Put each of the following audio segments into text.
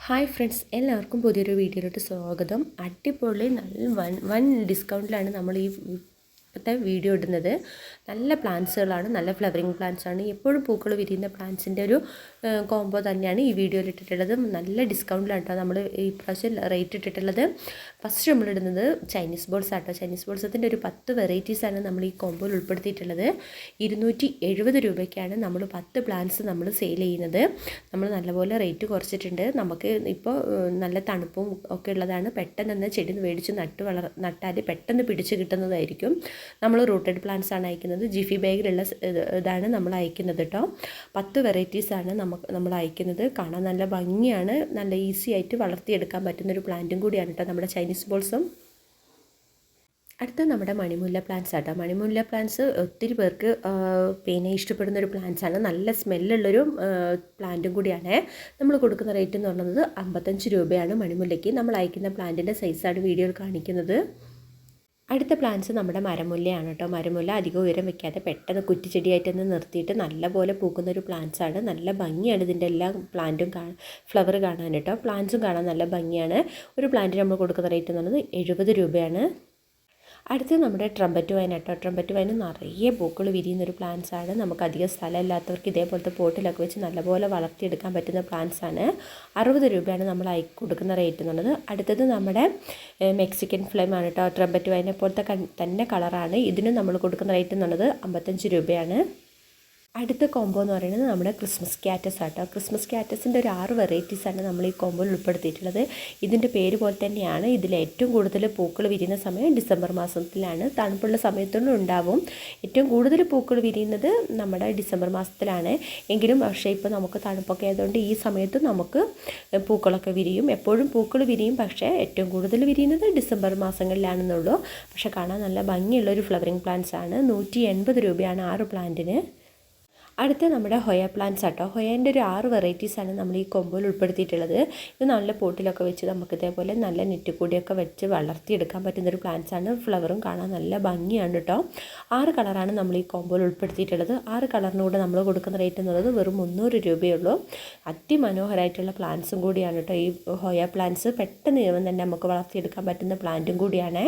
Hi friends, എല്ലാവർക്കും പുതിയൊരു വീഡിയോയിലോട്ട് സ്വാഗതം. അടിപൊളി നല്ല വൺ ഡിസ്കൗണ്ടിലാണ് നമ്മൾ ഇപ്പോഴത്തെ വീഡിയോ ഇടുന്നത്. നല്ല പ്ലാന്റ്സുകളാണ്, നല്ല ഫ്ലവറിങ് പ്ലാന്റ്സാണ്. എപ്പോഴും പൂക്കൾ വിരിയുന്ന പ്ലാന്റ്സിൻ്റെ ഒരു കോംബോ തന്നെയാണ് ഈ വീഡിയോയിൽ ഇട്ടിട്ടുള്ളത്. നല്ല ഡിസ്കൗണ്ടിലാണ് കേട്ടോ നമ്മൾ ഈ പ്രാവശ്യം റേറ്റ് ഇട്ടിട്ടുള്ളത്. ഫസ്റ്റ് നമ്മളിടുന്നത് ചൈനീസ് ബോൾസ് ആട്ടോ. ചൈനീസ് ബോൾസത്തിൻ്റെ ഒരു 10 വെറൈറ്റീസാണ് നമ്മൾ ഈ കോംബോയിൽ ഉൾപ്പെടുത്തിയിട്ടുള്ളത്. 270 രൂപയ്ക്കാണ് നമ്മൾ 10 പ്ലാന്റ്സ് നമ്മൾ സെയിൽ ചെയ്യുന്നത്. നമ്മൾ നല്ലപോലെ റേറ്റ് കുറച്ചിട്ടുണ്ട്. നമുക്ക് ഇപ്പോൾ നല്ല തണുപ്പും ഒക്കെ ഉള്ളതാണ്. പെട്ടെന്ന് തന്നെ ചെടി മേടിച്ച് നട്ടാൽ പെട്ടെന്ന് പിടിച്ച് കിട്ടുന്നതായിരിക്കും. നമ്മൾ റൂട്ടഡ് പ്ലാന്റ്സ് ആണ് അയക്കുന്നത്. ജിഫി ബാഗിലുള്ള ഇതാണ് നമ്മൾ അയക്കുന്നത് കേട്ടോ. 10 വെറൈറ്റീസാണ് നമ്മൾ അയക്കുന്നത്. കാണാൻ നല്ല ഭംഗിയാണ്, നല്ല ഈസി ആയിട്ട് വളർത്തിയെടുക്കാൻ പറ്റുന്നൊരു പ്ലാന്റും കൂടിയാണ് കേട്ടോ നമ്മുടെ ചൈനീസ് ബോൾസും. അടുത്ത നമ്മുടെ മണിമുല്ല പ്ലാന്റ്സ് ആട്ടോ. മണിമുല്ല പ്ലാന്റ്സ് ഒത്തിരി പേർക്ക് പിന്നെ ഇഷ്ടപ്പെടുന്നൊരു പ്ലാന്റ്സാണ്. നല്ല സ്മെല്ലുള്ളൊരു പ്ലാന്റും കൂടിയാണ്. നമ്മൾ കൊടുക്കുന്ന റേറ്റ് എന്ന് പറയുന്നത് 55 രൂപയാണ് മണിമുല്ലയ്ക്ക്. നമ്മൾ അയക്കുന്ന പ്ലാന്റിൻ്റെ സൈസാണ് വീഡിയോയിൽ കാണിക്കുന്നത്. അടുത്ത പ്ലാന്റ്സ് നമ്മുടെ മരമുല്ലയാണ് കേട്ടോ. മരമുല്ല അധികം ഉയരം വെക്കാതെ പെട്ടെന്ന് കുറ്റിച്ചെടിയായിട്ട് തന്നെ നിർത്തിയിട്ട് നല്ലപോലെ പൂക്കുന്നൊരു പ്ലാന്റ്സാണ്. നല്ല ഭംഗിയാണ് ഇതിൻ്റെ എല്ലാ പ്ലാന്റും ഫ്ലവർ കാണാൻ കേട്ടോ. പ്ലാന്റ്സും കാണാൻ നല്ല ഭംഗിയാണ്. ഒരു പ്ലാന്റിന് നമ്മൾ കൊടുക്കുന്ന റേറ്റ് എന്ന് പറയുന്നത് 70 രൂപയാണ്. അടുത്ത് നമ്മുടെ ട്രംപറ്റ് വൈൻ കേട്ടോ. ട്രംപറ്റ് വൈൻ നിറയെ പൂക്കൾ വിരിയുന്നൊരു പ്ലാന്റ്സാണ്. നമുക്ക് അധികം സ്ഥലമില്ലാത്തവർക്ക് ഇതേപോലത്തെ പോട്ടിലൊക്കെ വെച്ച് നല്ലപോലെ വളർത്തിയെടുക്കാൻ പറ്റുന്ന പ്ലാന്റ്സാണ്. 60 രൂപയാണ് നമ്മൾ കൊടുക്കുന്ന റേറ്റ് എന്നുള്ളത്. അടുത്തത് നമ്മുടെ മെക്സിക്കൻ ഫ്ലെയിം ആണ് കേട്ടോ. ട്രംപറ്റ് വൈനെ പോലത്തെ തന്നെ കളറാണ്. ഇതിനും നമ്മൾ കൊടുക്കുന്ന റേറ്റ് എന്നുള്ളത് 55 രൂപയാണ്. അടുത്ത കോംബോ എന്ന് പറയുന്നത് നമ്മുടെ ക്രിസ്മസ് ക്യാറ്റസ് ആട്ടോ. ക്രിസ്മസ് ക്യാറ്റസിൻ്റെ ഒരു 6 വെറൈറ്റീസാണ് നമ്മൾ ഈ കോംബോയിൽ ഉൾപ്പെടുത്തിയിട്ടുള്ളത്. ഇതിൻ്റെ പേര് പോലെ തന്നെയാണ്. ഇതിൽ ഏറ്റവും കൂടുതൽ പൂക്കൾ വിരിയുന്ന സമയം ഡിസംബർ മാസത്തിലാണ്. തണുപ്പുള്ള സമയത്തൊന്നും ഉണ്ടാവും. ഏറ്റവും കൂടുതൽ പൂക്കൾ വിരിയുന്നത് നമ്മുടെ ഡിസംബർ മാസത്തിലാണ്. എങ്കിലും പക്ഷേ ഇപ്പോൾ നമുക്ക് തണുപ്പൊക്കെ ആയതുകൊണ്ട് ഈ സമയത്ത് നമുക്ക് പൂക്കളൊക്കെ വിരിയും. എപ്പോഴും പൂക്കൾ വിരിയും, പക്ഷേ ഏറ്റവും കൂടുതൽ വിരിയുന്നത് ഡിസംബർ മാസങ്ങളിലാണെന്നുള്ളൂ. പക്ഷേ കാണാൻ നല്ല ഭംഗിയുള്ളൊരു ഫ്ലവറിങ് പ്ലാന്റ്സ് ആണ്. 180 രൂപയാണ് 6 പ്ലാന്റിന്. അടുത്ത നമ്മുടെ ഹൊയ പ്ലാന്റ്സ് ആട്ടോ. ഹൊയേൻ്റെ ഒരു 6 വെറൈറ്റീസാണ് നമ്മൾ ഈ കൊമ്പോയിൽ ഉൾപ്പെടുത്തിയിട്ടുള്ളത്. ഇത് നല്ല പോട്ടിലൊക്കെ വെച്ച് നമുക്ക് ഇതേപോലെ നല്ല നെറ്റിക്കൂടിയൊക്കെ വെച്ച് വളർത്തിയെടുക്കാൻ പറ്റുന്നൊരു പ്ലാന്റ്സാണ്. ഫ്ലവറും കാണാൻ നല്ല ഭംഗിയാണ് കേട്ടോ. 6 കളറാണ് നമ്മൾ ഈ കോമ്പോയിൽ ഉൾപ്പെടുത്തിയിട്ടുള്ളത്. 6 കളറിന് കൂടെ നമ്മൾ കൊടുക്കുന്ന റേറ്റ് എന്നുള്ളത് വെറും 300 രൂപയുള്ളൂ. അതിമനോഹരമായിട്ടുള്ള പ്ലാന്റ്സും കൂടിയാണ് കേട്ടോ ഈ ഹൊയ പ്ലാന്റ്സ്. പെട്ടെന്ന് തന്നെ നമുക്ക് വളർത്തിയെടുക്കാൻ പറ്റുന്ന പ്ലാന്റും കൂടിയാണ്.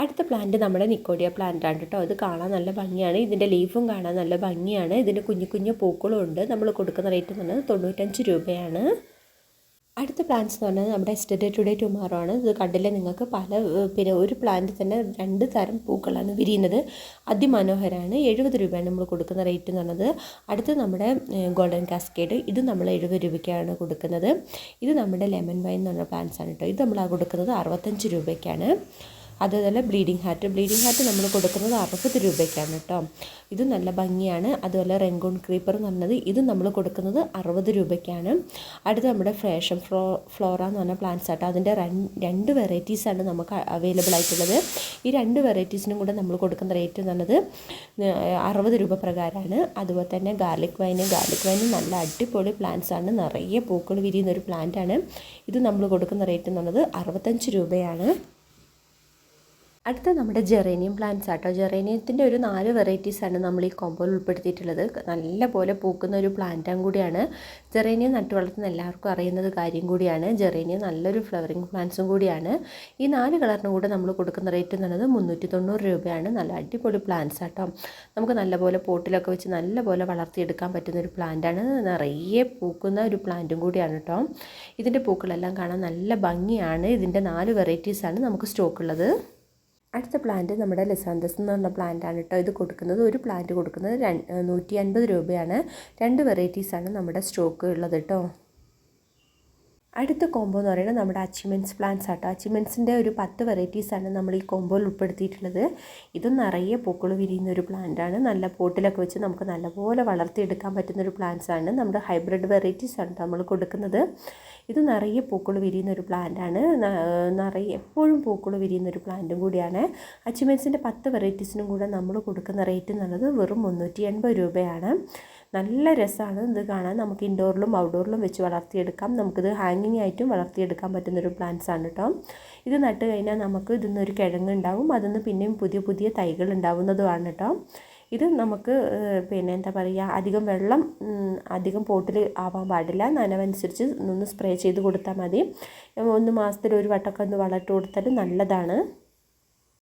അടുത്ത പ്ലാന്റ് നമ്മുടെ നിക്കോഡിയ പ്ലാന്റ് ആണ് കേട്ടോ. ഇത് കാണാൻ നല്ല ഭംഗിയാണ്. ഇതിൻ്റെ ലീഫും കാണാൻ നല്ല ഭംഗിയാണ്. ഇതിന് കുഞ്ഞു കുഞ്ഞു പൂക്കളും ഉണ്ട്. നമ്മൾ കൊടുക്കുന്ന റേറ്റ് എന്ന് പറഞ്ഞാൽ 95 രൂപയാണ്. അടുത്ത പ്ലാന്റ്സ് എന്ന് പറഞ്ഞാൽ നമ്മുടെ എസ്റ്റർഡേ ടുഡേ ടുമാറോ ആണ്. ഇത് കണ്ടില്ലേ നിങ്ങൾക്ക്, പിന്നെ ഒരു പ്ലാന്റ് തന്നെ 2 തരം പൂക്കളാണ് വിരിയുന്നത്. അതിമനോഹരമാണ്. 70 രൂപയാണ് നമ്മൾ കൊടുക്കുന്ന റേറ്റ് എന്ന് പറഞ്ഞത്. അടുത്ത് നമ്മുടെ ഗോൾഡൻ കാസ്കേഡ്. ഇത് നമ്മൾ 70 രൂപയ്ക്കാണ് കൊടുക്കുന്നത്. ഇത് നമ്മുടെ ലെമൺ വൈൻ എന്ന് പറഞ്ഞ പ്ലാന്റ്സ് ആണ് കേട്ടോ. ഇത് നമ്മൾ കൊടുക്കുന്നത് 65 രൂപയ്ക്കാണ്. അതുപോലെ ബ്ലീഡിങ് ഹാർട്ട് നമ്മൾ കൊടുക്കുന്നത് 60 രൂപയ്ക്കാണ് കേട്ടോ. ഇത് നല്ല ഭംഗിയാണ്. അതുപോലെ റെങ്കൂൺ ക്രീപ്പർ എന്ന് പറഞ്ഞത് ഇത് നമ്മൾ കൊടുക്കുന്നത് 60 രൂപയ്ക്കാണ്. അടുത്ത് നമ്മുടെ ഫാഷൻ ഫ്ലോറ എന്ന് പറഞ്ഞ പ്ലാന്റ്സ് ആട്ടോ. അതിൻ്റെ 2 വെറൈറ്റീസാണ് നമുക്ക് അവൈലബിൾ ആയിട്ടുള്ളത്. ഈ 2 വെറൈറ്റീസിനും കൂടെ നമ്മൾ കൊടുക്കുന്ന റേറ്റ് എന്ന് പറഞ്ഞത് 60 രൂപ പ്രകാരമാണ്. അതുപോലെ തന്നെ ഗാർലിക് വൈൻ നല്ല അടിപൊളി പ്ലാന്റ്സ് ആണ്. നിറയെ പൂക്കൾ വിരിയുന്ന ഒരു പ്ലാന്റാണ്. ഇത് നമ്മൾ കൊടുക്കുന്ന റേറ്റ് എന്ന് പറഞ്ഞത് 65 രൂപയാണ്. അടുത്ത നമ്മുടെ ജെറേനിയം പ്ലാന്റ്സ് ആട്ടോ. ജെറേനിയത്തിൻ്റെ ഒരു 4 വെറൈറ്റീസാണ് നമ്മൾ ഈ കോമ്പോയിൽ ഉൾപ്പെടുത്തിയിട്ടുള്ളത്. നല്ല പോലെ പൂക്കുന്ന ഒരു പ്ലാന്റും കൂടിയാണ്. ജെറേനിയം നട്ടു വളർത്തുന്ന എല്ലാവർക്കും അറിയുന്നത് കാര്യം കൂടിയാണ്. ജെറേനിയം നല്ലൊരു ഫ്ലവറിങ് പ്ലാന്റ്സും കൂടിയാണ്. ഈ 4 കളറിനും കൂടെ നമ്മൾ കൊടുക്കുന്ന റേറ്റ് എന്ന് പറയുന്നത് 390 രൂപയാണ്. നല്ല അടിപൊളി പ്ലാന്റ്സ് ആട്ടോ. നമുക്ക് നല്ലപോലെ പോട്ടിലൊക്കെ വെച്ച് നല്ലപോലെ വളർത്തിയെടുക്കാൻ പറ്റുന്നൊരു പ്ലാന്റാണ്. നിറയെ പൂക്കുന്ന ഒരു പ്ലാന്റും കൂടിയാണ് കേട്ടോ. ഇതിൻ്റെ പൂക്കളെല്ലാം കാണാൻ നല്ല ഭംഗിയാണ്. ഇതിൻ്റെ 4 വെറൈറ്റീസാണ് നമുക്ക് സ്റ്റോക്ക് ഉള്ളത്. അടുത്ത പ്ലാന്റ് നമ്മുടെ ലെസാന്തസ് എന്ന് പറഞ്ഞ പ്ലാന്റാണ് കേട്ടോ. ഇത് കൊടുക്കുന്നത് ഒരു പ്ലാന്റ് കൊടുക്കുന്നത് 150 രൂപയാണ്. 2 വെറൈറ്റീസാണ് നമ്മുടെ സ്റ്റോക്ക് ഉള്ളത് കേട്ടോ. അടുത്ത കോംബോ എന്ന് പറയുന്നത് നമ്മുടെ അച്ചീവ്മെൻറ്റ്സ് പ്ലാന്റ്സ് ആട്ടോ. അച്ചീവ്മെൻറ്റ്സിൻ്റെ ഒരു 10 വെറൈറ്റീസാണ് നമ്മൾ ഈ കോംബോയിൽ ഉൾപ്പെടുത്തിയിട്ടുള്ളത്. ഇത് നിറയെ പൂക്കൾ വിരിയുന്ന ഒരു പ്ലാന്റാണ്. നല്ല പോട്ടിലൊക്കെ വെച്ച് നമുക്ക് നല്ലപോലെ വളർത്തിയെടുക്കാൻ പറ്റുന്നൊരു പ്ലാന്റ്സാണ്. നമ്മുടെ ഹൈബ്രിഡ് വെറൈറ്റീസാണ് നമ്മൾ കൊടുക്കുന്നത്. ഇത് നിറയെ പൂക്കൾ വിരിയുന്ന ഒരു പ്ലാന്റാണ്. നിറയെ എപ്പോഴും പൂക്കൾ വിരിയുന്ന ഒരു പ്ലാന്റും കൂടിയാണ്. അച്ചീവ്മെൻറ്റ്സിൻ്റെ 10 വെറൈറ്റീസിനും കൂടെ നമ്മൾ കൊടുക്കുന്ന റേറ്റ് എന്നുള്ളത് വെറും 380 രൂപയാണ്. നല്ല രസമാണ് ഇത് കാണാൻ. നമുക്ക് ഇൻഡോറിലും ഔട്ട്ഡോറിലും വെച്ച് വളർത്തിയെടുക്കാം. നമുക്കിത് ഹാങ്ങിങ് ആയിട്ടും വളർത്തിയെടുക്കാൻ പറ്റുന്നൊരു പ്ലാന്റ്സ് ആണ് കേട്ടോ. ഇത് നട്ട് കഴിഞ്ഞാൽ നമുക്ക് ഇതിന്നൊരു കിഴങ്ങ് ഉണ്ടാവും. അതിന്ന് പിന്നെയും പുതിയ പുതിയ തൈകൾ ഉണ്ടാവുന്നതുമാണ് കേട്ടോ. ഇത് നമുക്ക് പിന്നെ എന്താ പറയുക, അധികം വെള്ളം അധികം പോട്ടിൽ ആവാൻ പാടില്ല. നനവനുസരിച്ച് ഒന്ന് സ്പ്രേ ചെയ്ത് കൊടുത്താൽ മതി. 1 മാസത്തിൽ ഒരു വട്ടമൊക്കെ ഒന്ന് വളമിട്ട് കൊടുത്താൽ നല്ലതാണ്.